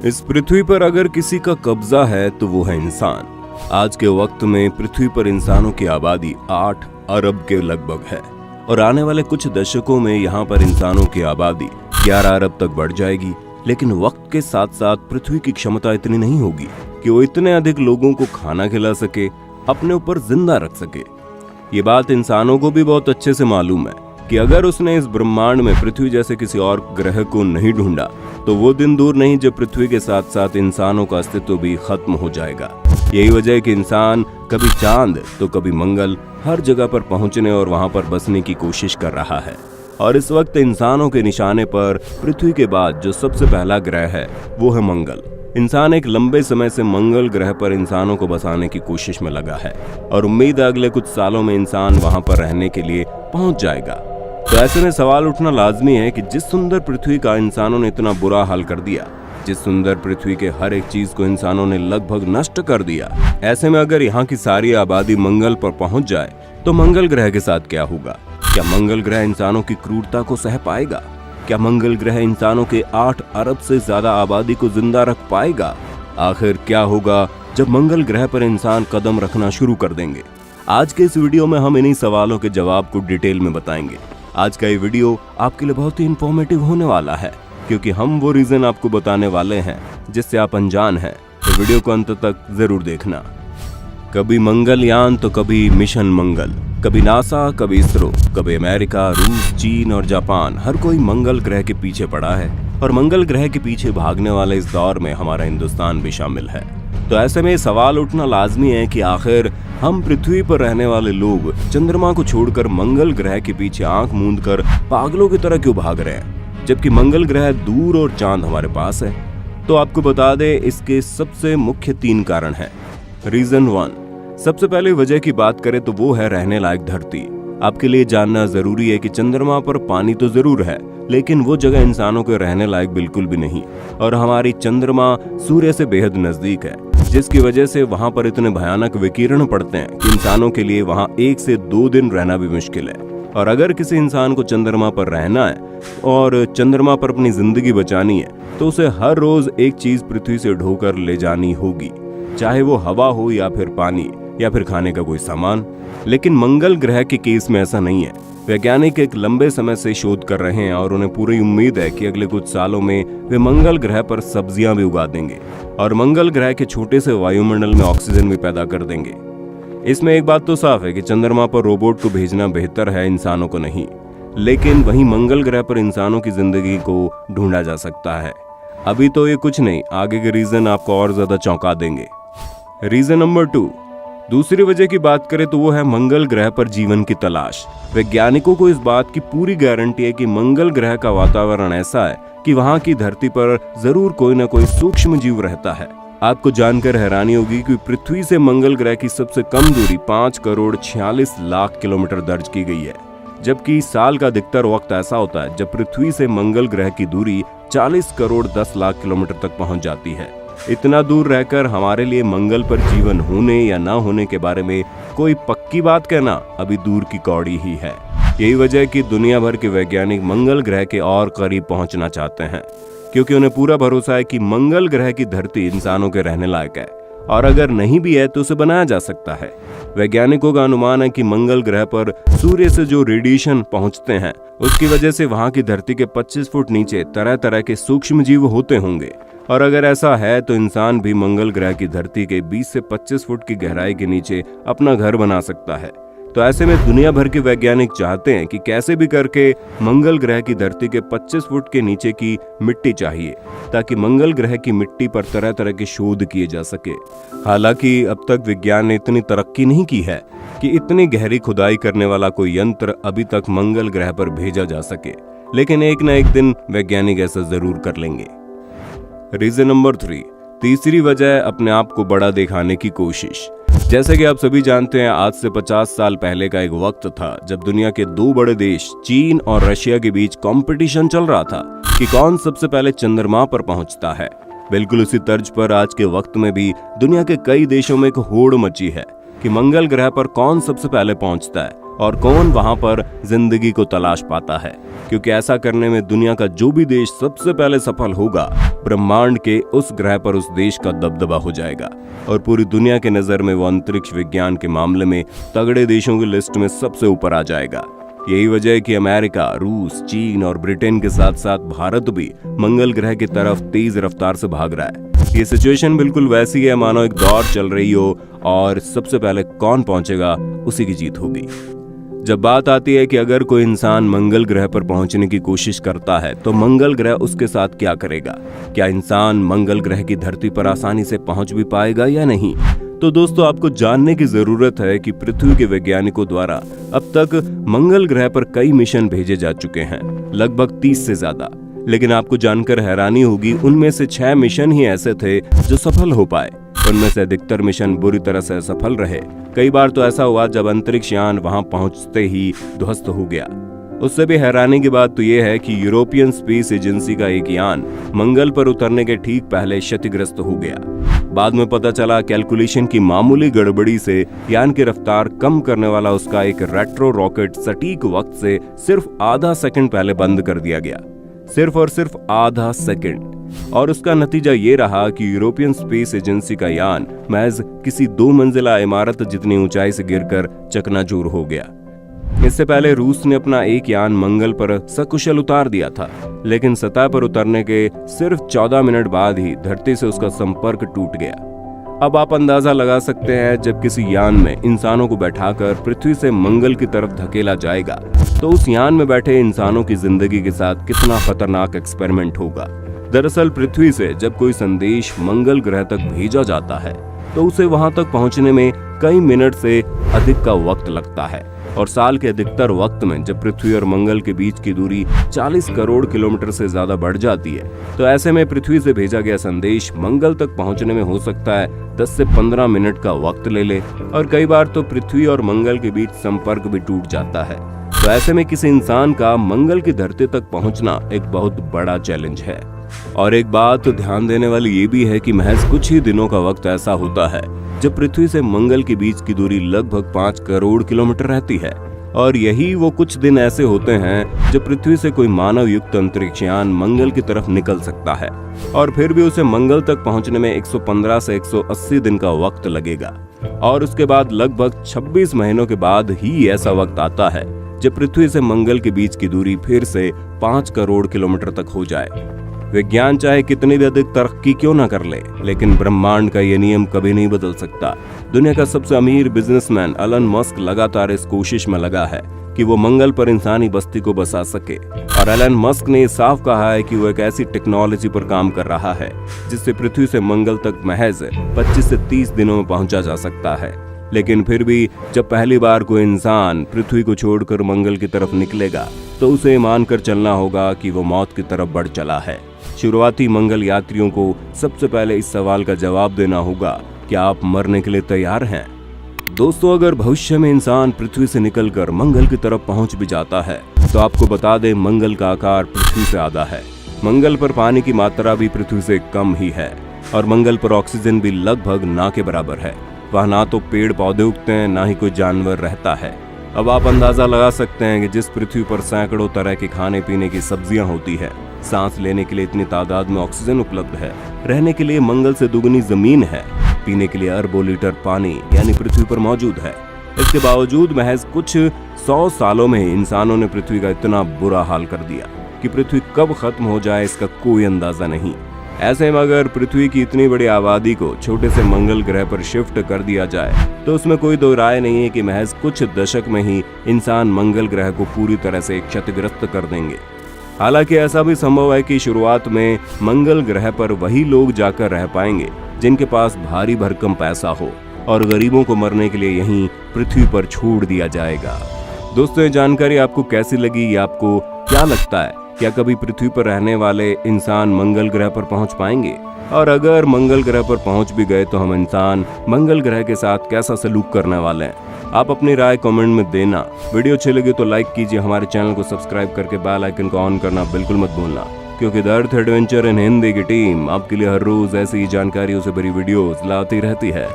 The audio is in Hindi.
इस पृथ्वी पर अगर किसी का कब्जा है तो वो है इंसान। आज के वक्त में पृथ्वी पर इंसानों की आबादी 8 अरब के लगभग है और आने वाले कुछ दशकों में यहाँ पर इंसानों की आबादी 11 अरब तक बढ़ जाएगी। लेकिन वक्त के साथ साथ पृथ्वी की क्षमता इतनी नहीं होगी कि वो इतने अधिक लोगों को खाना खिला सके, अपने ऊपर जिंदा रख सके। ये बात इंसानों को भी बहुत अच्छे से मालूम है कि अगर उसने इस ब्रह्मांड में पृथ्वी जैसे किसी और ग्रह को नहीं ढूंढा तो वो दिन दूर नहीं जब पृथ्वी के साथ साथ इंसानों का अस्तित्व भी खत्म हो जाएगा। यही वजह है कि इंसान कभी चांद तो कभी मंगल, हर जगह पर पहुंचने और वहां पर बसने की कोशिश कर रहा है। और इस वक्त इंसानों के निशाने पर पृथ्वी के बाद जो सबसे पहला ग्रह है वो है मंगल। इंसान एक लंबे समय से मंगल ग्रह पर इंसानों को बसाने की कोशिश में लगा है और उम्मीद है अगले कुछ सालों में इंसान वहां पर रहने के लिए पहुंच जाएगा। तो ऐसे में सवाल उठना लाजमी है कि जिस सुंदर पृथ्वी का इंसानों ने इतना बुरा हाल कर दिया, जिस सुंदर पृथ्वी के हर एक चीज को इंसानों ने लगभग नष्ट कर दिया, ऐसे में अगर यहाँ की सारी आबादी मंगल पर पहुंच जाए तो मंगल ग्रह के साथ क्या होगा? क्या मंगल ग्रह इंसानों की क्रूरता को सह पाएगा? क्या मंगल ग्रह इंसानों के 8 अरब से ज्यादा आबादी को जिंदा रख पाएगा? आखिर क्या होगा जब मंगल ग्रह पर इंसान कदम रखना शुरू कर देंगे? आज के इस वीडियो में हम इन्हीं सवालों के जवाब को डिटेल में बताएंगे। आज का ये वीडियो आपके लिए बहुत ही इंफॉर्मेटिव होने वाला है क्योंकि हम वो रीजन आपको बताने वाले हैं जिससे आप अनजान हैं। तो वीडियो को अंत तक जरूर देखना। कभी मंगलयान तो कभी मिशन मंगल, कभी नासा, कभी इसरो, कभी अमेरिका, रूस, चीन और जापान, हर कोई मंगल ग्रह के पीछे पड़ा है और मंगल ग्रह के पीछे भागने वाले इस दौर में हमारा हिंदुस्तान भी शामिल है। तो ऐसे में सवाल उठना लाजमी है कि आखिर हम पृथ्वी पर रहने वाले लोग चंद्रमा को छोड़कर मंगल ग्रह के पीछे आंख मूंद कर पागलों की तरह क्यों भाग रहे हैं, जबकि मंगल ग्रह दूर और चांद हमारे पास है। तो आपको बता दें, इसके सबसे मुख्य 3 कारण हैं। रीजन 1, सबसे पहले वजह की बात करें तो वो है रहने लायक धरती। आपके लिए जानना जरूरी है कि चंद्रमा पर पानी तो जरूर है लेकिन वो जगह इंसानों के रहने लायक बिल्कुल भी नहीं और हमारी चंद्रमा सूर्य से बेहद नजदीक है, जिसकी वजह से वहां पर इतने भयानक विकिरण पड़ते हैं कि इंसानों के लिए वहां 1 से 2 दिन रहना भी मुश्किल है। और अगर किसी इंसान को चंद्रमा पर रहना है और चंद्रमा पर अपनी जिंदगी बचानी है तो उसे हर रोज एक चीज पृथ्वी से ढोकर ले जानी होगी, चाहे वो हवा हो या फिर पानी या फिर खाने का कोई सामान। लेकिन मंगल ग्रह के केस में ऐसा नहीं है। वैज्ञानिक एक लंबे समय से शोध कर रहे हैं और उन्हें पूरी उम्मीद है कि अगले कुछ सालों में वे मंगल ग्रह पर सब्जियां भी उगा देंगे और मंगल ग्रह के छोटे से वायुमंडल में ऑक्सीजन भी पैदा कर देंगे। इसमें एक बात तो साफ है कि चंद्रमा पर रोबोट को भेजना बेहतर है, इंसानों को नहीं। लेकिन वहीं मंगल ग्रह पर इंसानों की जिंदगी को ढूंढा जा सकता है। अभी तो ये कुछ नहीं, आगे के रीजन आपको और ज्यादा चौंका देंगे। रीजन नंबर 2, दूसरी वजह की बात करें तो वो है मंगल ग्रह पर जीवन की तलाश। वैज्ञानिकों को इस बात की पूरी गारंटी है कि मंगल ग्रह का वातावरण ऐसा है कि वहां की धरती पर जरूर कोई न कोई सूक्ष्म जीव रहता है। आपको जानकर हैरानी होगी कि पृथ्वी से मंगल ग्रह की सबसे कम दूरी 5 करोड़ 46 लाख किलोमीटर दर्ज की गई है, जबकि साल का अधिकतर वक्त ऐसा होता है जब पृथ्वी से मंगल ग्रह की दूरी 40 करोड़ 10 लाख किलोमीटर तक पहुंच जाती है। इतना दूर रहकर हमारे लिए मंगल पर जीवन होने या ना होने के बारे में कोई पक्की बात कहना अभी दूर की कौड़ी ही है। यही वजह है कि दुनिया भर के वैज्ञानिक मंगल ग्रह के और करीब पहुंचना चाहते हैं क्योंकि उन्हें पूरा भरोसा है कि मंगल ग्रह की धरती इंसानों के रहने लायक है और अगर नहीं भी है तो उसे बनाया जा सकता है। वैज्ञानिकों का अनुमान है कि मंगल ग्रह पर सूर्य से जो रेडिएशन पहुंचते हैं उसकी वजह से वहां की धरती के 25 फुट नीचे तरह तरह के सूक्ष्म जीव होते होंगे और अगर ऐसा है तो इंसान भी मंगल ग्रह की धरती के 20 से 25 फुट की गहराई के नीचे अपना घर बना सकता है। तो ऐसे में दुनिया भर के वैज्ञानिक चाहते हैं कि कैसे भी करके मंगल ग्रह की धरती के 25 फुट के नीचे की मिट्टी चाहिए ताकि मंगल ग्रह की मिट्टी पर तरह तरह के शोध किए जा सके। हालांकि अब तक विज्ञान ने इतनी तरक्की नहीं की है कि इतनी गहरी खुदाई करने वाला कोई यंत्र अभी तक मंगल ग्रह पर भेजा जा सके, लेकिन एक न एक दिन वैज्ञानिक ऐसा जरूर कर लेंगे। रीजन नंबर 3, तीसरी वजह है अपने आप को बड़ा दिखाने की कोशिश। जैसे कि आप सभी जानते हैं, आज से 50 साल पहले का एक वक्त था जब दुनिया के 2 बड़े देश चीन और रशिया के बीच कंपटीशन चल रहा था कि कौन सबसे पहले चंद्रमा पर पहुंचता है। बिल्कुल उसी तर्ज पर आज के वक्त में भी दुनिया के कई देशों में एक होड़ मची है कि मंगल ग्रह पर कौन सबसे पहले पहुंचता है और कौन वहां पर जिंदगी को तलाश पाता है, क्योंकि ऐसा करने में दुनिया का जो भी देश सबसे पहले सफल होगा, ब्रह्मांड के उस ग्रह पर उस देश का दबदबा हो जाएगा और पूरी दुनिया के नजर में वो अंतरिक्ष विज्ञान के मामले में तगड़े देशों की लिस्ट में सबसे ऊपर आ जाएगा। यही वजह है कि अमेरिका, रूस, चीन और ब्रिटेन के साथ साथ भारत भी मंगल ग्रह की तरफ तेज रफ्तार से भाग रहा है। ये सिचुएशन बिल्कुल वैसी है मानो एक दौड़ चल रही हो और सबसे पहले कौन पहुंचेगा उसी की जीत होगी। जब बात आती है कि अगर कोई इंसान मंगल ग्रह पर पहुंचने की कोशिश करता है तो मंगल ग्रह उसके साथ क्या करेगा? क्या इंसान मंगल ग्रह की धरती पर आसानी से पहुंच भी पाएगा या नहीं? तो दोस्तों, आपको जानने की जरूरत है कि पृथ्वी के वैज्ञानिकों द्वारा अब तक मंगल ग्रह पर कई मिशन भेजे जा चुके हैं, लगभग 30 से ज्यादा। लेकिन आपको जानकर हैरानी होगी, उनमें से 6 मिशन ही ऐसे थे जो सफल हो पाए। उनमें से अधिकतर मिशन बुरी तरह से असफल रहे। कई बार तो ऐसा हुआ जब अंतरिक्ष यान वहां पहुंचते ही ध्वस्त हो गया। उससे भी हैरानी की बात तो यह है कि यूरोपियन स्पेस एजेंसी का एक यान मंगल पर उतरने के ठीक पहले क्षतिग्रस्त हो गया। बाद में पता चला कैलकुलेशन की मामूली गड़बड़ी से यान की रफ्तार कम करने वाला उसका एक रेट्रो रॉकेट सटीक वक्त से सिर्फ आधा सेकंड पहले बंद कर दिया गया। सिर्फ और सिर्फ आधा सेकंड। और उसका नतीजा ये रहा कि यूरोपियन स्पेस एजेंसी का यान महज किसी 2 मंजिला इमारत जितनी ऊंचाई से गिरकर चकनाचूर हो गया। इससे पहले रूस ने अपना एक यान मंगल पर सकुशल उतार दिया था, लेकिन सतह पर उतरने के सिर्फ 14 मिनट बाद ही धरती से उसका संपर्क टूट गया। अब आप अंदाजा लगा सकते हैं, जब किसी यान में इंसानों को बैठाकर पृथ्वी से मंगल की तरफ धकेला जाएगा तो उस यान में बैठे इंसानों की जिंदगी के साथ कितना खतरनाक एक्सपेरिमेंट होगा। दरअसल पृथ्वी से जब कोई संदेश मंगल ग्रह तक भेजा जाता है तो उसे वहां तक पहुंचने में कई मिनट से अधिक का वक्त लगता है। और साल के अधिकतर वक्त में जब पृथ्वी और मंगल के बीच की दूरी 40 करोड़ किलोमीटर से ज्यादा बढ़ जाती है, तो ऐसे में पृथ्वी से भेजा गया संदेश मंगल तक पहुंचने में हो सकता है 10 से 15 मिनट का वक्त ले ले। और कई बार तो पृथ्वी और मंगल के बीच संपर्क भी टूट जाता है। तो ऐसे में किसी इंसान का मंगल की धरती तक पहुंचना एक बहुत बड़ा चैलेंज है। और एक बात ध्यान देने वाली ये भी है कि महज कुछ ही दिनों का वक्त ऐसा होता है जब पृथ्वी से मंगल के बीच की दूरी लगभग 5 करोड़ किलोमीटर रहती है। और यही वो कुछ दिन ऐसे होते हैं जब पृथ्वी से कोई मानव युक्त अंतरिक्ष यान मंगल की तरफ निकल सकता है और फिर भी उसे मंगल तक पहुंचने में 115 से 180 दिन का वक्त लगेगा। और उसके बाद लगभग 26 महीनों के बाद ही ऐसा वक्त आता है जब पृथ्वी से मंगल के बीच की दूरी फिर से 5 करोड़ किलोमीटर तक हो जाए। विज्ञान चाहे कितनी भी अधिक तरक्की क्यों ना कर ले, लेकिन ब्रह्मांड का ये नियम कभी नहीं बदल सकता। दुनिया का सबसे अमीर बिजनेसमैन एलन मस्क लगातार इस कोशिश में लगा है कि वो मंगल पर इंसानी बस्ती को बसा सके। और एलन मस्क ने साफ कहा है कि वो एक ऐसी टेक्नोलॉजी पर काम कर रहा है जिससे पृथ्वी से मंगल तक महज 25 से 30 दिनों में पहुंचा जा सकता है। लेकिन फिर भी जब पहली बार कोई इंसान पृथ्वी को छोड़कर मंगल की तरफ निकलेगा तो उसे मानकर चलना होगा कि वो मौत की तरफ बढ़ चला है। शुरुआती मंगल यात्रियों को सबसे पहले इस सवाल का जवाब देना होगा, क्या आप मरने के लिए तैयार हैं? दोस्तों, अगर भविष्य में इंसान पृथ्वी से निकलकर मंगल की तरफ पहुंच भी जाता है तो आपको बता दें, मंगल का आकार पृथ्वी से आधा है। मंगल पर पानी की मात्रा भी पृथ्वी से कम ही है और मंगल पर ऑक्सीजन भी लगभग ना के बराबर है। वहाँ ना तो पेड़ पौधे उगते हैं, ना ही कोई जानवर रहता है। अब आप अंदाजा लगा सकते हैं कि जिस पृथ्वी पर सैकड़ों तरह के खाने पीने की सब्जियां होती है, सांस लेने के लिए इतनी तादाद में ऑक्सीजन उपलब्ध है, रहने के लिए मंगल से दुगनी जमीन है, पीने के लिए अरबों लीटर पानी यानी पृथ्वी पर मौजूद है। इसके बावजूद महज कुछ 100 सालों में ही इंसानों ने पृथ्वी का इतना बुरा हाल कर दिया कि पृथ्वी कब खत्म हो जाए इसका कोई अंदाजा नहीं। ऐसे में अगर पृथ्वी की इतनी बड़ी आबादी को छोटे से मंगल ग्रह पर शिफ्ट कर दिया जाए तो उसमें कोई दो राय नहीं है कि महज कुछ दशक में ही इंसान मंगल ग्रह को पूरी तरह से क्षतिग्रस्त कर देंगे। हालांकि ऐसा भी संभव है कि शुरुआत में मंगल ग्रह पर वही लोग जाकर रह पाएंगे जिनके पास भारी भरकम पैसा हो और गरीबों को मरने के लिए यहीं पृथ्वी पर छोड़ दिया जाएगा। दोस्तों, ये जानकारी आपको कैसी लगी? आपको क्या लगता है, क्या कभी पृथ्वी पर रहने वाले इंसान मंगल ग्रह पर पहुंच पाएंगे? और अगर मंगल ग्रह पर पहुंच भी गए तो हम इंसान मंगल ग्रह के साथ कैसा सलूक करने वाले हैं? आप अपनी राय कमेंट में देना। वीडियो अच्छी लगी तो लाइक कीजिए, हमारे चैनल को सब्सक्राइब करके बेल आइकन को ऑन करना बिल्कुल मत भूलना, क्योंकि the earth adventure in Hindi की टीम आपके लिए हर रोज ऐसी जानकारियों से भरी वीडियोस लाती रहती है।